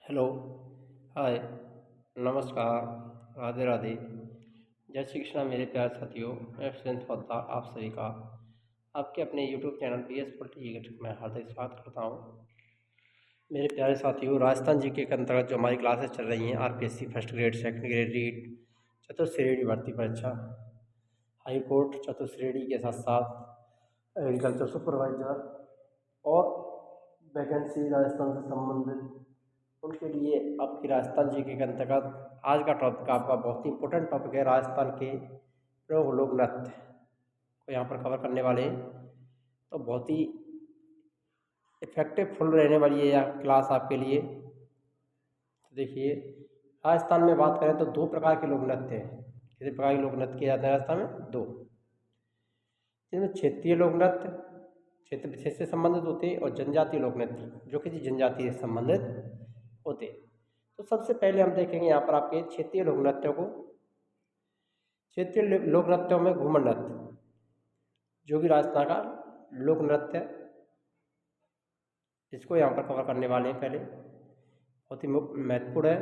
Hello, हाय, नमस्कार, राधे राधे। जय श्री कृष्णा मेरे प्यारे साथियों। मैं सुरेंद्र पोद्दार आप सभी का आपके अपने यूट्यूब चैनल BS पॉलिटिक्स में हार्दिक स्वागत करता हूँ। मेरे प्यारे साथियों, राजस्थान जीके के अंतर्गत जो हमारी क्लासेस चल रही हैं RPSC first grade, second grade, REET, चतुश्रेणी भर्ती परीक्षा, हाई कोर्ट चतुश्रेणी के साथ साथ एग्रीकल्चर सुपरवाइजर और वैकेंसी राजस्थान से संबंधित उनके लिए आपकी राजस्थान जीके के अंतर्गत आज का टॉपिक आपका बहुत ही इंपॉर्टेंट टॉपिक है। राजस्थान के प्रमुख लोक नृत्य को यहाँ पर कवर करने वाले हैं, तो बहुत ही इफेक्टिव फुल रहने वाली है यह क्लास आपके लिए। तो देखिए, राजस्थान में बात करें तो दो प्रकार के लोक नृत्य हैं। कितने प्रकार के लोक नृत्य किए जाते हैं राजस्थान में? दो। जिनमें क्षेत्रीय लोक नृत्य क्षेत्र विशेष से संबंधित होते हैं और जनजातीय लोक नृत्य जो किसी जनजाति से संबंधित होते हैं। तो सबसे पहले हम देखेंगे यहाँ पर आपके क्षेत्रीय लोक नृत्यों को। क्षेत्रीय लोक नृत्यों में घूमर नृत्य जो कि राजस्थान का लोक नृत्य है, इसको यहाँ पर कवर करने वाले हैं। पहले बहुत ही महत्वपूर्ण है।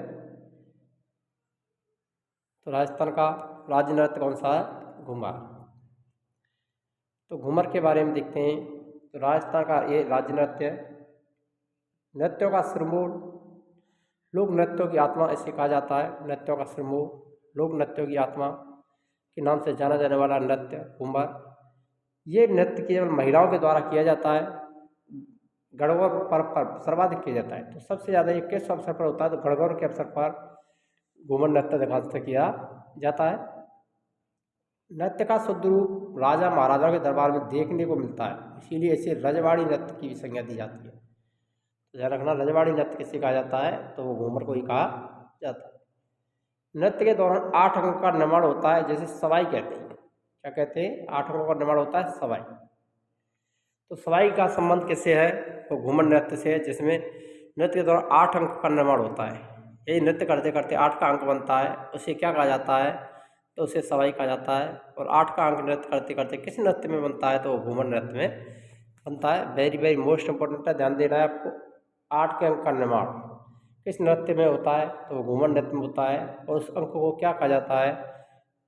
तो राजस्थान का राज्य नृत्य कौन सा है? घूमर। तो घूमर के बारे में देखते हैं। तो राजस्थान का ये राज्य नृत्य है। नृत्यों का सिरमौर लोक नृत्यों की आत्मा इसे कहा जाता है। नृत्यों का सिरमौर लोक नृत्यों की आत्मा के नाम से जाना जाने वाला नृत्य घूमर। ये नृत्य केवल महिलाओं के द्वारा किया जाता है। गणगौर पर्व पर सर्वाधिक किया जाता है। तो सबसे ज़्यादा ये किस अवसर पर होता है? तो गणगौर के अवसर पर घूमर नृत्य दिखाते किया जाता है। नृत्य का शुद्ध रूप राजा महाराजाओं के दरबार में देखने को मिलता है, इसीलिए इसे रजवाड़ी नृत्य की भी संज्ञा दी जाती है। तो ध्यान रखना, रजवाड़ी नृत्य किसे कहा जाता है? तो वो घूमर को ही कहा जाता है। नृत्य के दौरान 8 अंगों का निर्माण होता है, जैसे सवाई कहते हैं। क्या कहते हैं? 8 अंगों का निर्माण होता है, सवाई। तो सवाई का संबंध किससे है? तो घूमर नृत्य से है, जिसमें नृत्य के दौरान 8 अंक का निर्माण होता है। यही नृत्य करते करते 8 का अंक बनता है, उसे क्या कहा जाता है? तो उसे सवाई कहा जाता है। और 8 का अंक नृत्य करते करते किस नृत्य में बनता है? तो घूमर नृत्य में बनता है। वेरी वेरी मोस्ट इंपॉर्टेंट है, ध्यान देना है आपको। 8 के अंक का निर्माण किस नृत्य में होता है? तो घूमर नृत्य में होता है। और उस अंक को क्या कहा जाता है?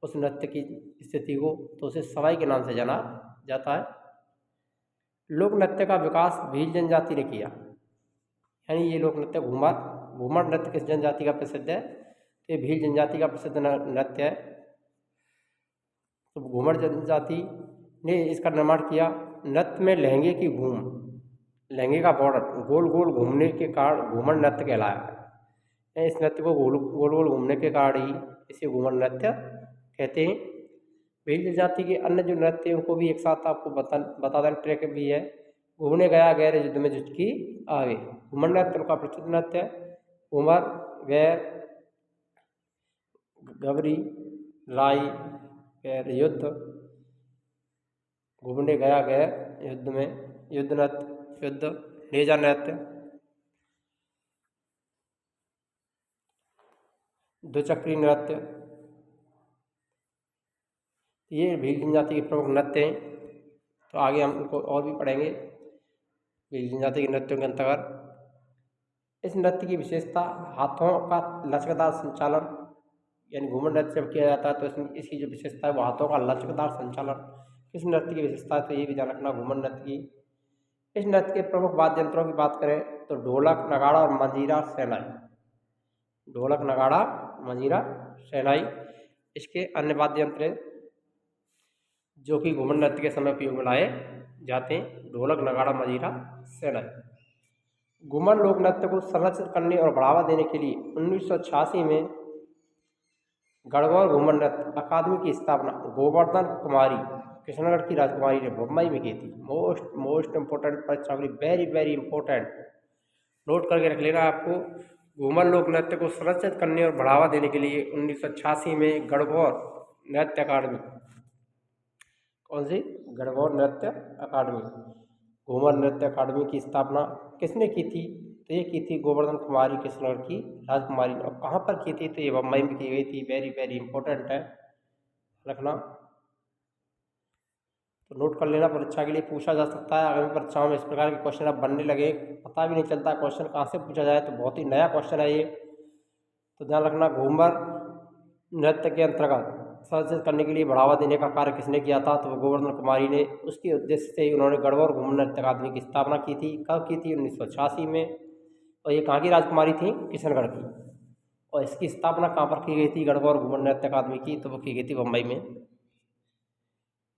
उस नृत्य की स्थिति को तो उसे सवाई के नाम से जाना जाता है। लोक नृत्य का विकास भील जनजाति ने किया, यानी ये लोक नृत्य घूमर नृत्य किस जनजाति का प्रसिद्ध है? तो ये भील जनजाति का प्रसिद्ध नृत्य है। तो घूमर जनजाति ने इसका निर्माण किया। नृत्य में लहंगे की घूम, लहंगे का बॉर्डर गोल गोल घूमने के कारण घूमर नृत्य कहलाया। इस नृत्य को गोल गोल गोल घूमने के कारण ही इसे घूमर नृत्य कहते हैं। भील जनजाति के अन्य जो नृत्य हैं उनको भी एक साथ आपको बता दें। ट्रैक भी है। घूमने गया गैर युद्ध में जुट की आगे, घूमर नृत्य उनका प्रसिद्ध नृत्य है। घूमर, गैर, गबरी, लाई, गैर युद्ध, घूमने गया गैर युद्ध में, युद्ध नृत्य, युद्ध, नेजा नृत्य, द्विचक्री नृत्य, ये भील जनजाति के प्रमुख नृत्य हैं। तो आगे हम उनको और भी पढ़ेंगे। भील जनजाति के नृत्यों के अंतर्गत इस नृत्य की विशेषता हाथों का लचकदार संचालन, यानी घूमर नृत्य जब किया जाता है तो इसमें इसकी जो विशेषता है वो हाथों का लचकदार संचालन। किस नृत्य की विशेषता है? तो ये भी ध्यान रखना, घूमर नृत्य की। इस नृत्य के प्रमुख वाद्य यंत्रों की बात करें तो ढोलक, नगाड़ा और मंजीरा, शहनाई। ढोलक, नगाड़ा, मंजीरा, शहनाई इसके अन्य वाद्य यंत्र हैं जो कि घूमर नृत्य के समय उपयोग में लाए जाते हैं। ढोलक, नगाड़ा, मंजीरा, शहनाई। घूमर लोक नृत्य को संरक्षित करने और बढ़ावा देने के लिए 1986 में गणगौर घूमर नृत्य अकादमी की स्थापना गोवर्धन कुमारी, कृष्णगढ़ की राजकुमारी ने मुंबई में की थी। मोस्ट इंपोर्टेंट परीक्षा के लिए वेरी वेरी इंपॉर्टेंट, नोट करके रख लेना आपको। घूमर लोक नृत्य को संरक्षित करने और बढ़ावा देने के लिए 1986 में गणगौर नृत्य अकादमी, कौन सी? गणगौर नृत्य अकादमी, घूमर नृत्य अकादमी की स्थापना किसने की थी? तो ये की थी गोवर्धन कुमारी, कृष्णगढ़ की राजकुमारी ने। और कहाँ पर की थी? तो ये मुंबई में की गई थी। वेरी वेरी इंपॉर्टेंट है, रखना। तो नोट कर लेना, परीक्षा के लिए पूछा जा सकता है। आगामी परीक्षाओं में इस प्रकार के क्वेश्चन अब बनने लगे, पता भी नहीं चलता क्वेश्चन कहाँ से पूछा जाए, तो बहुत ही नया क्वेश्चन है ये। तो ध्यान रखना, घूमर नृत्य के अंतर्गत संरक्षित करने के लिए बढ़ावा देने का कार्य किसने किया था? तो वो गोवर्धन कुमारी ने। उसके उद्देश्य से ही उन्होंने गढ़वा और घूमर नृत्य अकादमी की स्थापना की थी। कब की थी? 1986 में। और ये कहाँ की राजकुमारी थी? किशनगढ़ की। और इसकी स्थापना कहाँ पर की गई थी गढ़वा और घूमर नृत्य अकादमी की? तो वो की गई थी बम्बई में।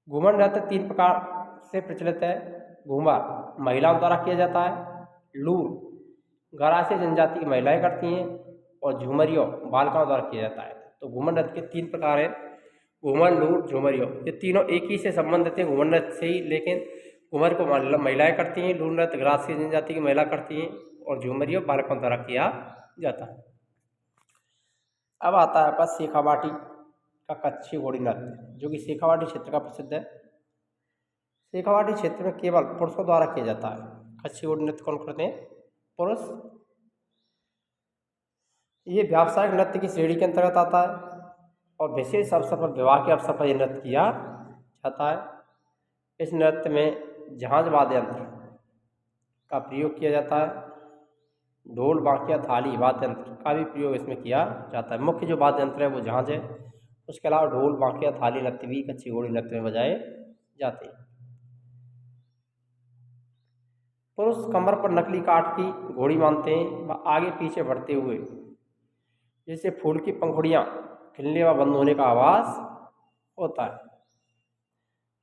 घूमर नृत्य 3 प्रकार से प्रचलित है। घूमर महिलाओं द्वारा किया जाता है, लूर गरासी जनजाति की महिलाएं करती हैं, और झूमरियो बालिकाओं द्वारा किया जाता है। तो घूमर नृत्य के 3 प्रकार हैं, घूमर, लूर, झूमरियो। ये तीनों एक ही से संबंधित हैं, घूमर नृत्य से ही, लेकिन घूमर को महिलाएं करती हैं, लूर नृत्य गरासी जनजाति की महिला करती हैं, और झूमरियो बालिकाओं द्वारा किया जाता है। अब आता है आपका शेखावाटी का कच्छी घोड़ी नृत्य, जो कि शेखावाटी क्षेत्र का प्रसिद्ध है। शेखावाटी क्षेत्र में केवल पुरुषों द्वारा किया जाता है। कच्छी घोड़ी नृत्य कौन करते हैं? पुरुष। ये व्यावसायिक नृत्य की श्रेणी के अंतर्गत आता है, और विशेष अवसर पर, विवाह के अवसर पर यह नृत्य किया जाता है। इस नृत्य में झांझ वाद्य यंत्र का प्रयोग किया जाता है। ढोल, बांकिया, थाली वाद्य यंत्र का भी प्रयोग इसमें किया जाता है। मुख्य जो वाद्य यंत्र है वो झांझ है। उसके अलावा ढोल, बांकिया, थाली नृत्य भी कच्छी घोड़ी नृत्य में बजाए जाते हैं। पुरुष कमर पर नकली काठ की घोड़ी बांधते हैं व आगे पीछे बढ़ते हुए, जैसे फूल की पंखुड़ियाँ खिलने व बंद होने का आवाज़ होता है।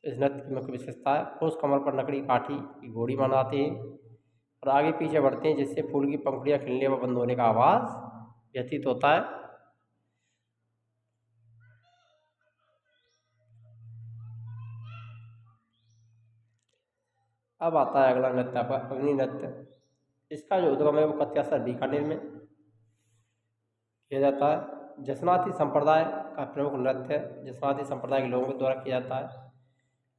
इस नृत्य की मुख्य विशेषता है, पुरुष कमर पर नकली काठी की घोड़ी बनाते हैं और आगे पीछे बढ़ते हैं, जिससे फूल की पंखुड़ियाँ खिलने व बंद होने का आवाज़ व्यतीत होता है। अब आता है अगला नृत्य आपका अग्नि नृत्य। इसका जो उद्गम है वो कत्यासर बीकानेर में किया जाता है। जसनाती संप्रदाय का प्रमुख नृत्य है, जसनाती संप्रदाय के लोगों के द्वारा किया जाता है।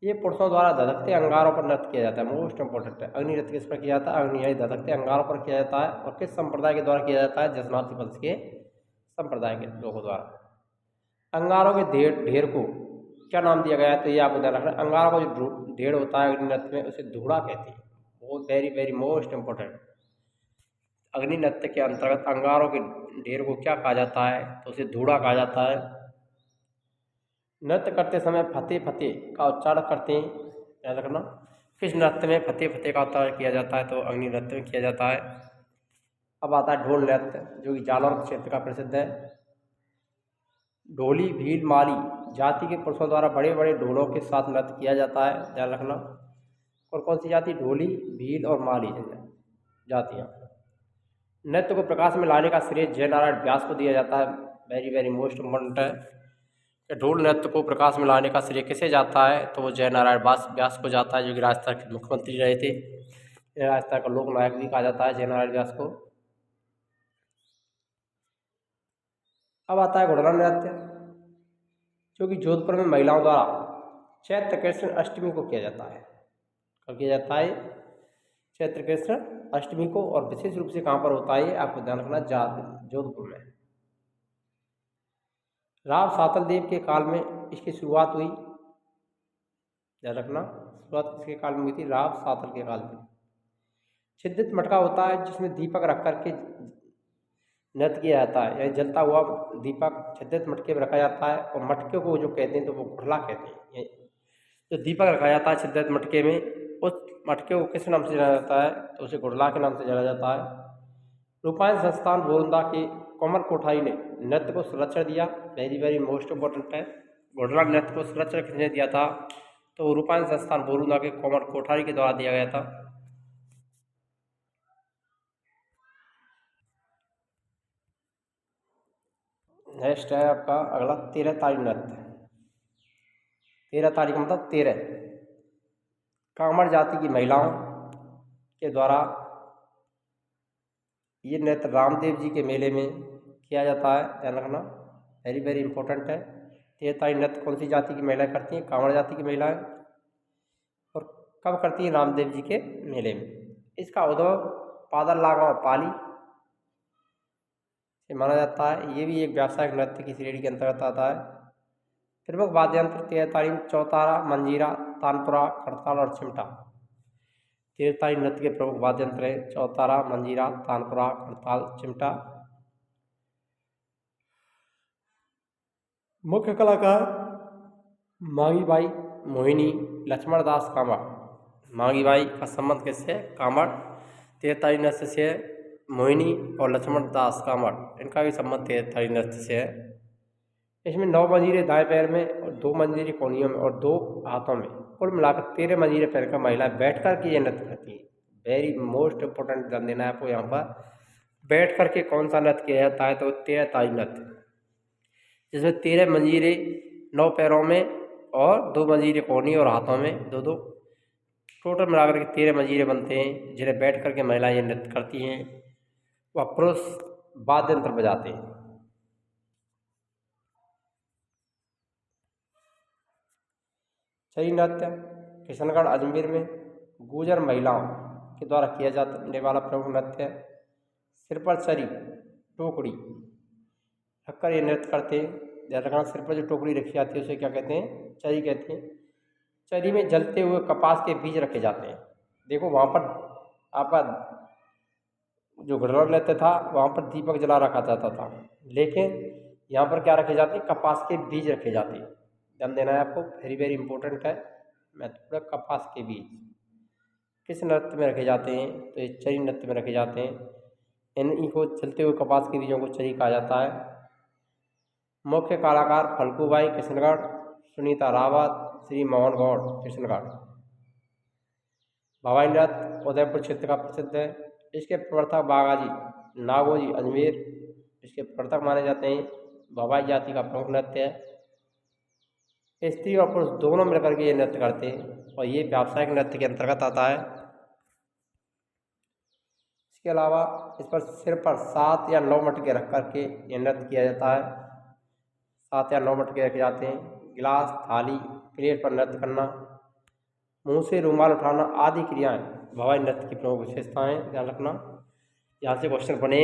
ये पुरुषों द्वारा धधकते अंगारों पर नृत्य किया जाता है। मोस्ट इंपॉर्टेंट है, अग्नि नृत्य किस पर किया जाता है? अग्नि यानी धधकते अंगारों पर किया जाता है। और किस संप्रदाय के द्वारा किया जाता है? जसनाती वंश के संप्रदाय के लोगों द्वारा। अंगारों के ढेर को क्या नाम दिया गया है? तो ये आपको ध्यान रखना, अंगारों का जो ढेर होता है अग्नि नृत्य में, उसे धूड़ा कहते हैं। बहुत वेरी वेरी मोस्ट इंपॉर्टेंट। अग्नि नृत्य के अंतर्गत अंगारों के ढेर को क्या कहा जाता है? तो उसे धूड़ा कहा जाता है। नृत्य करते समय फतेह फतेह का उच्चारण करते हैं, याद रखना। किस नृत्य में फतेह फतेह का उच्चारण किया जाता है? तो अग्नि नृत्य में किया जाता है। अब आता है ढोल नृत्य, जो कि जालौर क्षेत्र का प्रसिद्ध है। ढोली, भील, माली जाति के पुरुषों द्वारा बड़े बड़े ढोलों के साथ नृत्य किया जाता है, ध्यान रखना। और कौन सी जाति? ढोली, भील और माली जातियाँ। नृत्य को प्रकाश में लाने का श्रेय जय नारायण व्यास को दिया जाता है। वेरी वेरी मोस्ट इम्पोर्टेंट है। ढोल नृत्य को प्रकाश में लाने का श्रेय किसे जाता है? तो वो जय नारायण व्यास को जाता है, जो कि राजस्थान के मुख्यमंत्री रहे थे। राजस्थान का लोक नायक भी कहा जाता है जय नारायण व्यास को। अब आता है घोड़ला नृत्य, जो कि जोधपुर में महिलाओं द्वारा चैत्र कृष्ण अष्टमी को किया जाता है। कब किया जाता है? चैत्र कृष्ण अष्टमी को। और विशेष रूप से कहाँ पर होता है? आपको ध्यान रखना, जोधपुर में। राव सातल देव के काल में इसकी शुरुआत हुई, ध्यान रखना। शुरुआत किसके काल में हुई थी? राव सातल के काल में। छिद्रित मटका होता है, जिसमें दीपक रख करके नृत्य किया जाता है, यानी जलता हुआ दीपक छिद्रित मटके में रखा जाता है। और मटके को जो कहते हैं तो वो घुड़ला कहते हैं। जो दीपक रखा जाता है छिद्रित मटके में, उस मटके को किस नाम से जाना जाता है? तो उसे घुड़ला के नाम से जाना जाता है। रूपायन संस्थान बोरंदा के कोमल कोठारी ने नृत्य को संरक्षण दिया। वेरी वेरी मोस्ट इम्पोर्टेंट है। घुड़ला नृत्य को संरक्षण किसने दिया था? तो रूपायन संस्थान बोरंदा के कोमल कोठारी के द्वारा दिया गया था। नेक्स्ट है आपका अगला 13 ताड़ी नृत्य। 13 ताड़ी का मतलब 13। कामड़ जाति की महिलाओं के द्वारा ये नृत्य रामदेव जी के मेले में किया जाता है, ध्यान रखना। वेरी वेरी इंपॉर्टेंट है। 13 ताड़ी नृत्य कौन सी जाति की महिलाएं करती हैं? कांवड़ जाति की महिलाएं। और कब करती हैं? रामदेव जी के मेले में। इसका उद्भव पादर लागांव पाली से माना जाता है। ये भी एक व्यावसायिक नृत्य की श्रेणी के अंतर्गत आता है। प्रमुख वाद्य यंत्र तेरतारी में चौतारा, मंजीरा, तानपुरा, खड़ताल और चिमटा। तेरतारी नृत्य के प्रमुख वाद्य यंत्र हैं चौतारा, मंजीरा, तानपुरा, खड़ताल, चिमटा। मुख्य कलाकार मांगी बाई, मोहिनी, लक्ष्मण दास कामड़। मांगी बाई का संबंध किससे? कामड़। तेरतारी नृत्य से मोहिनी और लक्ष्मण दास कामड़, इनका भी संबंध तेरतारी नृत्य से है। इसमें 9 मंजीरे दाएं पैर में और 2 मंजीरे कोहनियों में और 2 हाथों में, कुल मिलाकर 13 मंजीरे पहनकर महिलाएं बैठ कर के ये नृत्य करती है। वेरी मोस्ट इम्पोर्टेंट ध्यान देना है आपको यहाँ पर, बैठ कर के कौन सा नृत्य किया जाता है? तो तेरतारी नृत्य, जिसमें 13 मंजीरे 9 पैरों में और 2 मंजीरे कोहनी और हाथों में, दो दो, टोटल मिलाकर के 13 मंजीरे बनते हैं, जिन्हें बैठ करके महिलाएं ये नृत्य करती हैं। वह पुरुष वाद्य यंत्र बजाते हैं। चरी नृत्य किशनगढ़ अजमेर में गुर्जर महिलाओं के द्वारा किया जाने वाला प्रमुख नृत्य है। सिर पर चरी टोकरी रखकर ये नृत्य करते हैं। ध्यान रखना, सिर पर जो टोकरी रखी जाती है उसे क्या कहते हैं? चरी कहते हैं। चरी में जलते हुए कपास के बीज रखे जाते हैं। देखो वहाँ पर आपका जो गढ़वाल नृत्य था वहाँ पर दीपक जला रखा जाता था, लेकिन यहाँ पर क्या रखे जाते हैं? कपास के बीज रखे जाते हैं। ध्यान देना है आपको, वेरी वेरी इंपॉर्टेंट है महत्वपूर्ण। कपास के बीज किस नृत्य में रखे जाते हैं? तो ये चरी नृत्य में रखे जाते हैं। इन्हीं को चलते हुए कपास के बीजों को चरी कहा जाता है। मुख्य कलाकार फल्गुबाई किशनगढ़, सुनीता रावत, श्री मोहन गौड़ किशनगढ़। भवानी नृत्य उदयपुर क्षेत्र का प्रसिद्ध है। इसके प्रवर्तक बागाजी नागोजी अजमेर इसके प्रवर्तक माने जाते हैं। भवाई जाति का प्रमुख नृत्य है। स्त्री और पुरुष दोनों मिलकर के ये नृत्य करते हैं और ये व्यावसायिक नृत्य के अंतर्गत आता है। इसके अलावा इस पर सिर पर 7 या 9 मटके रख करके ये नृत्य किया जाता है। 7 या 9 मटके रखे जाते हैं। गिलास, थाली, प्लेट पर नृत्य करना, मुंह से रुमाल उठाना आदि क्रियाएं भवाई नृत्य की प्रमुख विशेषताएं। ध्यान रखना, यहाँ से क्वेश्चन बने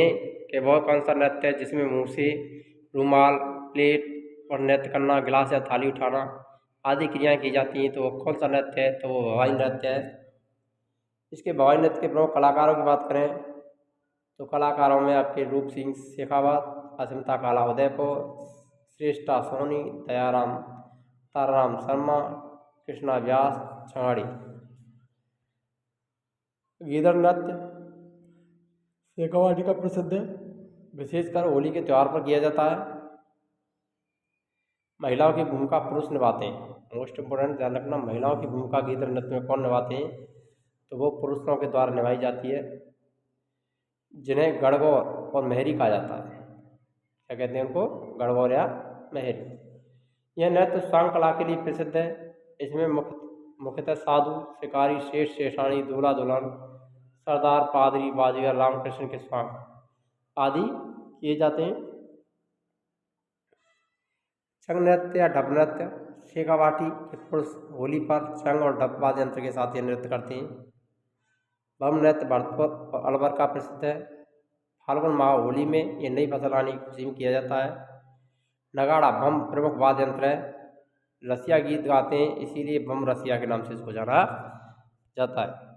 कि वह कौन सा नृत्य है जिसमें मुंह से रुमाल, प्लेट पर नृत्य करना, गिलास या थाली उठाना आदि क्रियाएं की जाती हैं, तो वो कौन सा नृत्य है? तो वो भवाई नृत्य है। इसके भवाई नृत्य के प्रमुख कलाकारों की बात करें तो कलाकारों में आपके रूप सिंह शेखावत, अस्मिता काला उदयपुर, श्रेष्ठा सोनी, दयाराम ताराराम शर्मा, कृष्णा व्यास छाड़ी। गीदड़ नृत्य शेखावाटी का प्रसिद्ध है, विशेषकर होली के त्यौहार पर किया जाता है। महिलाओं की भूमिका पुरुष निभाते हैं। मोस्ट इम्पोर्टेंट ध्यान रखना, महिलाओं की भूमिका गीदड़ नृत्य में कौन निभाते हैं? तो वो पुरुषों के द्वारा निभाई जाती है, जिन्हें गणगौर और मेहरी कहा जाता है। क्या कहते हैं उनको? गणगौर या मेहरी। यह नृत्य स्वांग कला के लिए प्रसिद्ध है। इसमें मुख्यतः साधु, शिकारी, शेष, शेषाणी, दूल्हा दुल्हन, सरदार, पादरी, बाजीगर, रामकृष्ण के स्वांग आदि किए जाते हैं। चंग नृत्य या ढप नृत्य शेखावाटी के पुरुष होली पर चंग और ढप वाद्य यंत्र के साथ ये नृत्य करते हैं। भम नृत्य भरतपुर और अलवर का प्रसिद्ध है। फाल्गुन माह होली में ये नई फसल आने की खुशी में किया जाता है। नगाड़ा भम प्रमुख वाद्य यंत्र है। रसिया गीत गाते हैं, इसीलिए बम रसिया के नाम से इसको जाना जाता है।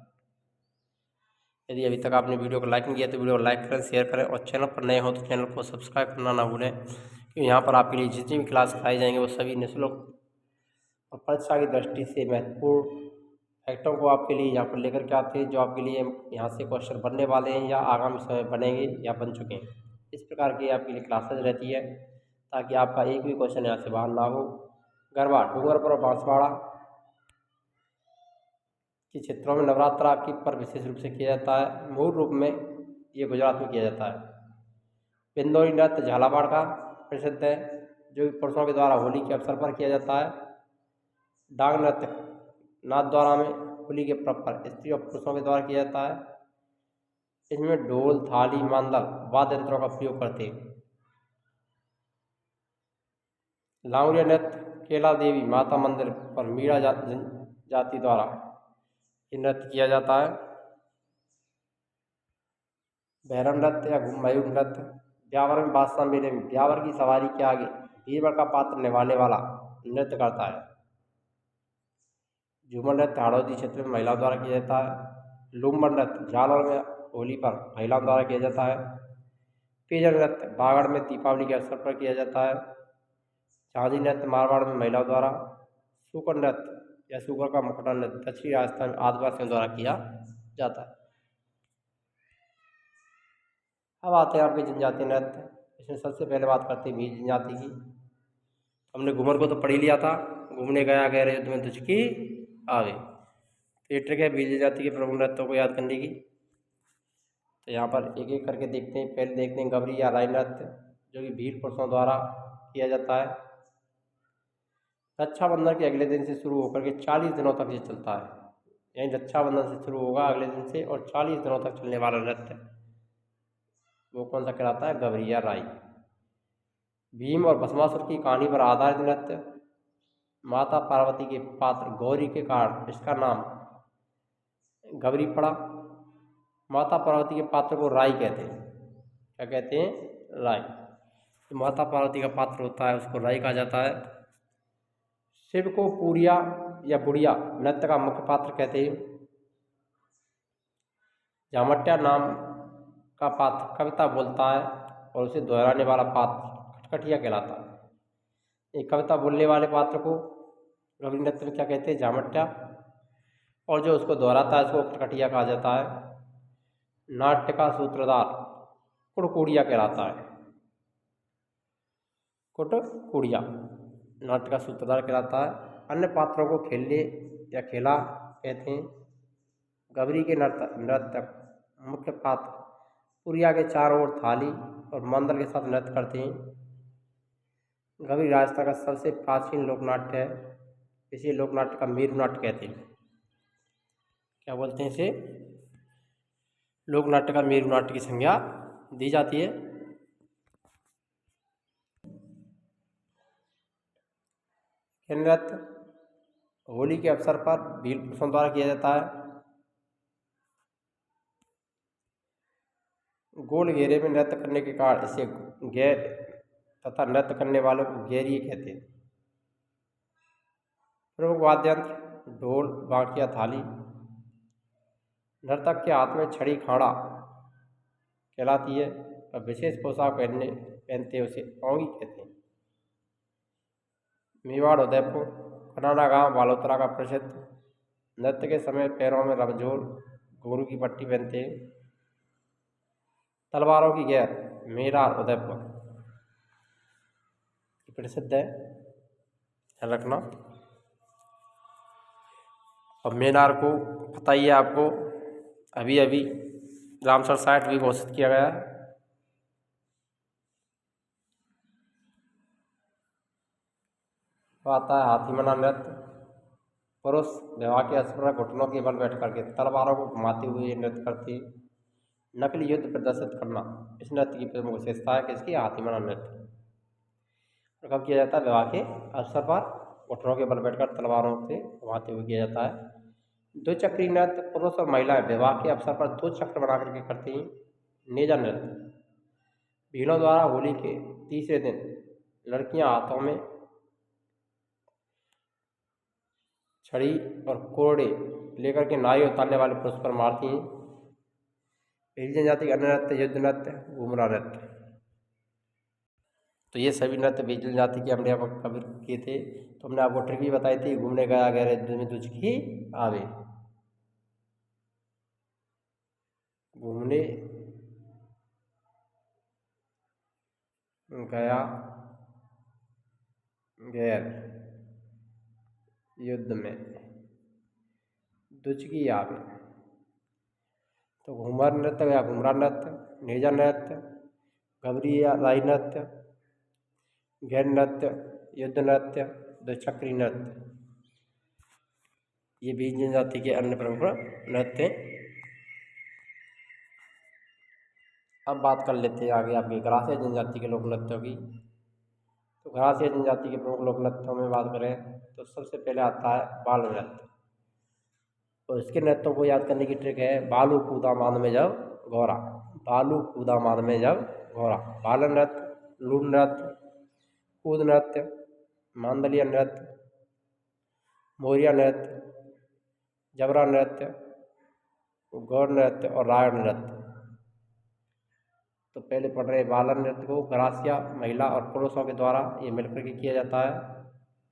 यदि अभी तक आपने वीडियो को लाइक नहीं किया तो वीडियो को लाइक करें, शेयर करें और चैनल पर नए हो तो चैनल को सब्सक्राइब करना ना भूलें, क्योंकि यहाँ पर आपके लिए जितनी भी क्लास कराई जाएंगे वो सभी निःशुल्क और परीक्षा की दृष्टि से महत्वपूर्ण फैक्टरों को आपके लिए यहाँ पर लेकर के आते हैं, जो आपके लिए यहाँ से क्वेश्चन बनने वाले हैं या आगामी समय बनेंगे या बन चुके हैं। इस प्रकार की आपके लिए क्लासेज रहती है ताकि आपका एक भी क्वेश्चन यहाँ से बाहर ना हो। गरबा डूंगरपुर और बांसवाड़ा के क्षेत्रों में नवरात्र आपकी पर विशेष रूप से किया जाता है। मूल रूप में ये गुजरात में किया जाता है। बिंदौरी नृत्य झालावाड़ का प्रसिद्ध है, जो पुरुषों के द्वारा होली के अवसर पर किया जाता है। डांग नृत्य नाथद्वारा में होली के पर्व पर स्त्री और पुरुषों के द्वारा किया जाता है। इसमें ढोल, थाली, मांदल वाद्य यंत्रों का प्रयोग करते हैं। लांगुरिया नृत्य केला देवी माता मंदिर पर मीणा जाति द्वारा ये नृत्य किया जाता है। भैरव नृत्य या मयूर नृत्य ब्यावर में बादशाह मेले में ब्यावर की सवारी के आगे बीरबल का पात्र निभाने वाला नृत्य करता है। झूमर नृत्य हाड़ौती क्षेत्र में महिलाओं द्वारा किया जाता है। लूम्बर नृत्य जालौर में होली पर महिलाओं द्वारा किया जाता है। पेजर नृत्य बागड़ में दीपावली के अवसर पर किया जाता है। झांझी नृत्य मारवाड़ में महिलाओं द्वारा। सूकर नृत्य या सूकर का मुखड़ा नृत्य दक्षिणी राजस्थान में आदिवासियों द्वारा किया जाता है। अब आते हैं आपके जनजातीय नृत्य। इसमें सबसे पहले बात करते हैं भील जनजाति की। हमने घूमर को तो पढ़ ही लिया था, घूमने गया गहरे युद्ध में तुझकी आवे। तो ये ट्रिक है भील जनजाति के प्रमुख नृत्यों को याद करने की। तो यहाँ पर एक एक करके देखते हैं। पहले देखते हैं गबरी या राई नृत्य, जो कि भील पुरुषों द्वारा किया जाता है। रक्षाबंधन के अगले दिन से शुरू होकर के 40 दिनों तक ये चलता है। यानी रक्षाबंधन से शुरू होगा अगले दिन से और 40 दिनों तक चलने वाला नृत्य वो कौन सा कहलाता है? गबरी या राई। भीम और भस्मासुर की कहानी पर आधारित नृत्य। माता पार्वती के पात्र गौरी के कारण इसका नाम गबरी पड़ा। माता पार्वती के पात्र को राई कहते हैं। क्या कहते हैं? राई। तो माता पार्वती का पात्र होता है उसको राई कहा जाता है। शिव को पूरिया या बुढ़िया नृत्य का मुख्य पात्र कहते हैं। जामट्या नाम का पात्र कविता बोलता है और उसे दोहराने वाला पात्र खटखटिया कहलाता है। एक कविता बोलने वाले पात्र को गबरी नृत्य में क्या कहते हैं? जामट्या। और जो उसको दोहराता है उसको खटखटिया कहा जाता है। नाट्य का सूत्रधार कुड़कुड़िया कहलाता है। कुड़कुड़िया नाट्य का सूत्रधार कहलाता है। अन्य पात्रों को खेलने या खेला कहते हैं। गबरी के नर्तक मुख्य पात्र पुरिया के चारों ओर थाली और मंदल के साथ नृत्य करते हैं। गबरी राजस्थान का सबसे प्राचीन लोकनाट्य है। इसे लोकनाट्य का मेरु नाट्य कहते हैं। क्या बोलते हैं इसे? लोकनाट्य का मेरु नाट्य की संज्ञा दी जाती है। नृत्य होली के अवसर पर भील पुरुषों द्वारा किया जाता है। गोल घेरे में नृत्य करने के कारण इसे गैर तथा नृत्य करने वालों को गैरीय कहते हैं। प्रमुख वाद्ययंत्र ढोल, बांकिया, थाली। नर्तक के हाथ में छड़ी खाड़ा कहलाती है और विशेष पोशाक पहनते उसे औंगी कहते हैं। मेवाड़, उदयपुर, खनाना गांव, बालोतरा का प्रसिद्ध नृत्य के समय पैरों में रमझोल घुंघरू की पट्टी पहनते हैं। तलवारों की गैर मेरार, उदयपुर प्रसिद्ध है, ध्यान रखना। और मेनार को पता ही है आपको, अभी अभी रामसर साइट भी घोषित किया गया है। तो आता है हाथीमना नृत्य। पुरुष विवाह के अवसर पर घुटनों के बल बैठ करके तलवारों को घुमाते हुए ये नृत्य करते। नकली युद्ध प्रदर्शित करना इस नृत्य की प्रमुख विशेषता है कि इसकी हाथीमना नृत्य। और कब किया जाता है? विवाह के अवसर पर घुटनों के बल बैठकर तलवारों से घुमाते हुए किया जाता है। दो चक्री नृत्य पुरुष और महिलाएं विवाह के अवसर पर 2 चक्र बना करके करती हैं। नेजा नृत्य भीलों द्वारा होली के तीसरे दिन लड़कियां हाथों में छड़ी और कोड़े लेकर के नाई उतारने वाले पुरुष पर मारती हैं। भील जनजाति का अन्य नृत्य युद्ध नृत्य, घूमरा नृत्य। तो ये सभी नृत्य भील जनजाति के हमने आपको कभी किए थे। तो हमने आपको ट्रिक भी बताई थी, घूमने गया गहरे युद्ध में तुझकी आवे। घूमने गया गैर युद्ध में दुचकी आवे। तो घूमर नृत्य या घुमरा नृत्य, नेजा नृत्य, गबरी या राई नृत्य, गैर नृत्य, युद्ध नृत्य, दो चक्री नृत्य, ये भील जनजाति के अन्य प्रमुख नृत्य। अब बात कर लेते हैं आगे आपकी गरासिया जनजाति के लोक नृत्यों की। तो गरासिया जनजाति के प्रमुख लोक नृत्यों में बात करें तो सबसे पहले आता है बाल नृत्य। तो इसके नृत्यों को याद करने की ट्रिक है, बालू कूदा मांद में जब घोड़ा। बालू कूदा मांद में जब घोड़ा। बाल नृत्य, लूट नृत्य, कूद नृत्य, मांदलिया नृत्य, मोरिया नृत्य, जबरा नृत्य, गौर नृत्य और रायण नृत्य। तो पहले पढ़ रहे बालन नृत्य को ग्रासिया महिला और पुरुषों के द्वारा ये मिलकर के किया जाता है।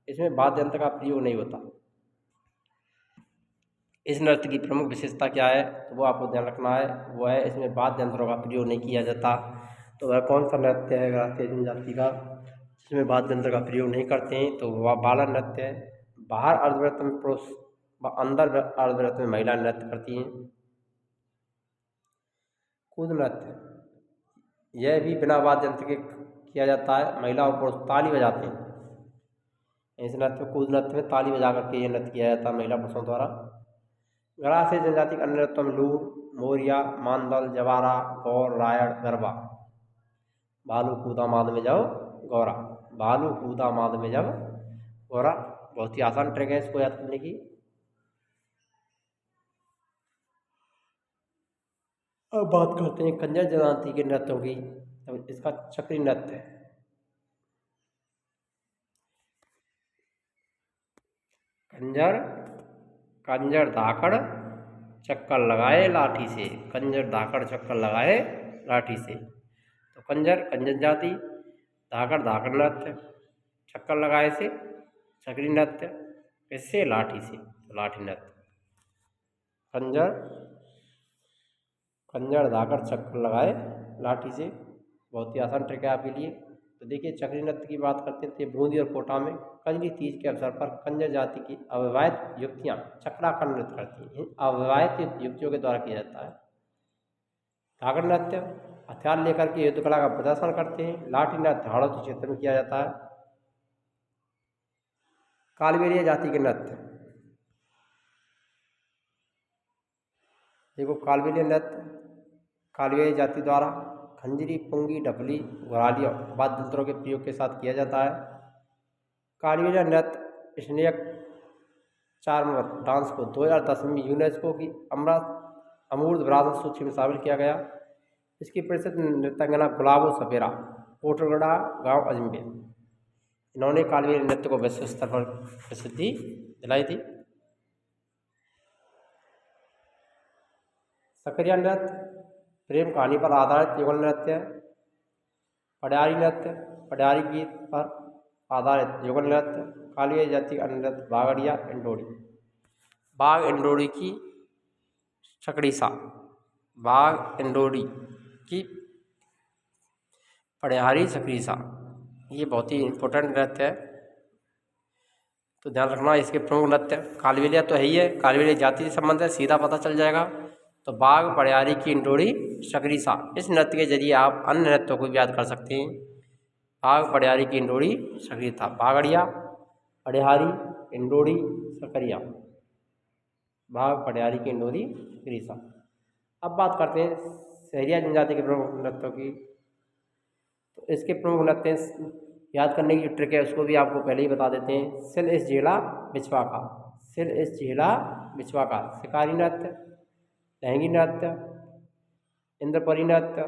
इसमें वाद्य यंत्र का प्रयोग नहीं होता। इस नृत्य की प्रमुख विशेषता क्या है तो वो आपको ध्यान रखना है, वो है इसमें वाद्य यंत्रों का प्रयोग नहीं किया जाता। तो वह कौन सा नृत्य है ग्रासीय जनजाति का जिसमें वाद्य यंत्र का प्रयोग नहीं करते हैं? तो वह बालन नृत्य है। बाहर अर्धवृत्त में पुरुष व अंदर अर्धवृत्त में महिला नृत्य करती हैं। कूद नृत्य, यह भी बिना वाद्य यंत्र के किया जाता है। महिला और पुरुष ताली बजाते हैं। इस नृत्य कूद नृत्य में ताली बजा करके ये नृत्य किया जाता है महिला पुरुषों द्वारा। ग्रासीय जनजाति के अन्य नृत्यों में लूर, मोरिया, मांदल, जवारा, गौर, रायण, गरबा। भालू कूदा माद में जाओ गौरा, भालू कूदा माद में जाओ गौरा। बहुत ही आसान ट्रिक है इसको याद करने की। अब बात करते हैं कंजर जनजाति के नृत्यों की। अब इसका चक्री नृत्य है। कंजर कंजर धाकड़ चक्कर लगाए लाठी से, कंजर धाकड़ चक्कर लगाए लाठी से। तो कंजर कंजर जाति, धाकड़ धाकड़ नृत्य, चक्कर लगाए से चक्री नृत्य, इससे लाठी से तो लाठी नृत्य। कंजर कंजर धाकड़ चक्कर लगाए लाठी से, बहुत ही आसान ट्रिक है आपके लिए। तो देखिए चक्री नृत्य की बात करते थे। बूंदी और कोटा में कंजरी तीज के अवसर पर कंजर जाति की अविवाहित युवतियाँ चक्राखंड नृत्य करती हैं। अविवाहित युवतियों के द्वारा किया जाता है। धाकड़ नृत्य हथियार लेकर के युद्ध कला का प्रदर्शन करते हैं। लाठी नृत्य हाड़ौती क्षेत्र में किया जाता है। कालबेलिया जाति के नृत्य, देखो कालबेलिया नृत्य कालबेलिया जाति द्वारा खंजरी, पुंगी, डफली, घुराली और वाद्य यंत्रों के प्रयोग के साथ किया जाता है। कालबेलिया नृत्य स्नेक चार्मर डांस को 2010 में यूनेस्को की अमूर्त विरासत सूची में शामिल किया गया। इसकी प्रसिद्ध नृत्यांगना गुलाबो सपेरा, कोटरगढ़ा गांव अजमेर, इन्होंने कालबेलिया नृत्य को विश्व स्तर पर प्रसिद्धि दिलाई थी। सकरिया नृत्य प्रेम कहानी पर आधारित युगल नृत्य है। पटियारी नृत्य पटियारी गीत पर आधारित युगल नृत्य। कालबेलिया जाति का नृत्य बागड़िया इंडोरी, बाघ इंडोरी की चकड़ी सा, बाघ इंडोरी की पटियारी चकड़ी सा, ये बहुत ही इम्पोर्टेंट नृत्य है। तो ध्यान रखना इसके प्रमुख नृत्य। कालबेलिया तो है ही है, कालबेलिया जाति से संबंध है, सीधा पता चल जाएगा। तो बाघ, पटियारी की इंडोरी, चकड़ी सा, इस नृत्य के जरिए आप अन्य नृत्यों को भी याद कर सकते हैं। बाघ, पटियारी की इंडोरी, चकड़ी सा, बागड़िया, पटियारी, इंडोरी, सकरिया, बाघ, पटियारी की इंडोरी, चकड़ी सा। अब बात करते हैं सहरिया जनजाति के प्रमुख नृत्यों की। तो इसके प्रमुख नृत्य याद करने की जो ट्रिक है उसको भी आपको पहले ही बता देते हैं। सिल इस झेला बिछवा का, सिल इस झेला बिछवा का, शिकारी नृत्य, लहंगी नृत्य, इंद्रपरी नृत्य,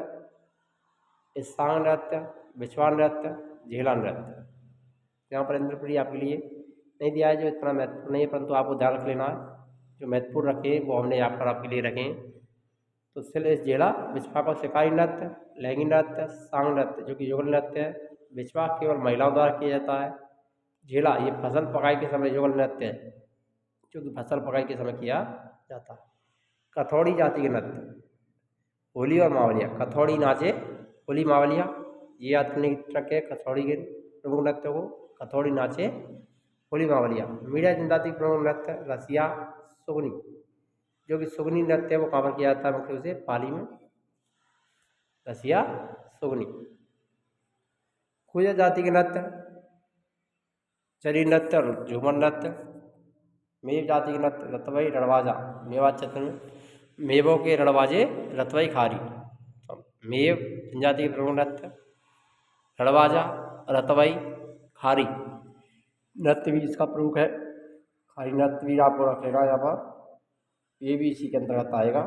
सांग नृत्य, बिछवा नृत्य, झेला नृत्य। यहाँ पर इंद्रपरी आपके लिए नहीं दिया है जो इतना महत्वपूर्ण नहीं है, परंतु आपको ध्यान रख लेना है। जो महत्वपूर्ण रखे वो हमने यहाँ पर आपके लिए रखे। तो सिल इस झेला बिछवा को शिकारी नृत्य, लहंगी नृत्य, सांग नृत्य जो कि युगल नृत्य है, बिछवा केवल महिलाओं द्वारा किया जाता है, झेला ये फसल पकाई के समय युगल नृत्य है जो कि फसल पकाई के समय किया जाता है। कथौड़ी जाति के नृत्य, होली और मावलिया, कथौड़ी नाचे होली मावलिया, ये याद करने की ट्रिक है कथौड़ी के प्रमुख नृत्यों को। कथौड़ी नाचे होली मावलिया। मीडिया जनजाति के प्रमुख नृत्य रसिया, सुगनी, जो कि सुगनी नृत्य है वो कहाँ पर किया जाता है मुख्य रूप से पाली में, रसिया, सुगनी। खुजा जाति के नृत्य चरी नृत्य और झूमर नृत्य। मेव जाति के नृत्य रतवई, रणवाजा, मेवात क्षेत्र में मेवों के रणवाजे, रतवई, खारी। मेव जनजाति के प्रमुख नृत्य रणवाजा, रतवई, खारी नृत्य भी इसका प्रमुख है। खारी नृत्य भी आपको रखेगा यहाँ पर, ये भी इसी के अंतर्गत आएगा।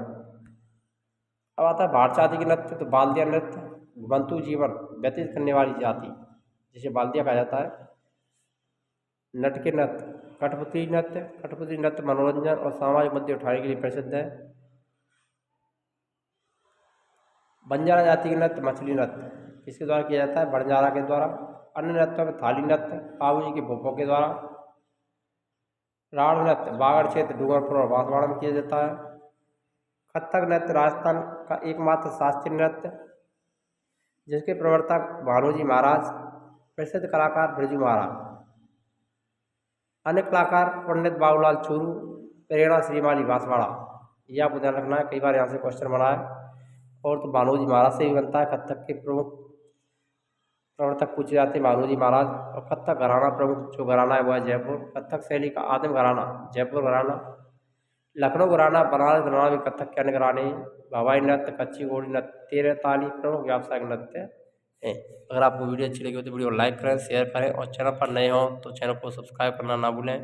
अब आता है भाट जाति के नृत्य। तो बाल्दिया नृत्य घुमंतू जीवन व्यतीत करने वाली जाति जिसे बाल्दिया कहा जाता है। नट के नृत्य कठपुतली नृत्य मनोरंजन और सामाजिक मुद्दे उठाने के लिए प्रसिद्ध है। बंजारा जाति के नृत्य मछली नृत्य किसके द्वारा किया जाता है? बंजारा के द्वारा। अन्य नृत्यों में थाली नृत्य पाबूजी के भोपों के द्वारा। राण नृत्य बागड़ क्षेत्र डूंगरपुर और बांसवाड़ा में किया जाता है। कथक नृत्य राजस्थान का एकमात्र शास्त्रीय नृत्य जिसके प्रवर्तक भानोजी महाराज, प्रसिद्ध कलाकार बिरजू महाराज। अन्य कलाकार पंडित बाबूलाल चूरू, प्रेरणा श्रीमाली बांसवाड़ा। ये आपको ध्यान रखना है, कई बार यहाँ से क्वेश्चन बना है। और तो भानोजी महाराज से भी बनता है। कथक के प्रमुख प्रवर्तक पूछे जाते हैं भानोजी महाराज। और कथक घराना प्रमुख जो घराना है वो है जयपुर। कथक शैली का आदिम घराना जयपुर घराना। लखनऊ घराना, बनारस घराना भी कथक के अन्य घराने। भवाई नृत्य, कच्ची घोड़ी नृत्य, तेरह ताली प्रमुख व्यावसायिक नृत्य हैं। अगर आपको वीडियो अच्छी लगी हो तो वीडियो को लाइक करें, शेयर करें और चैनल पर नए हों तो चैनल को सब्सक्राइब करना ना भूलें।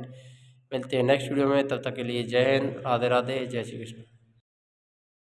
मिलते हैं नेक्स्ट वीडियो में, तब तक के लिए जय हिंद, राधे राधे, जय श्री कृष्ण।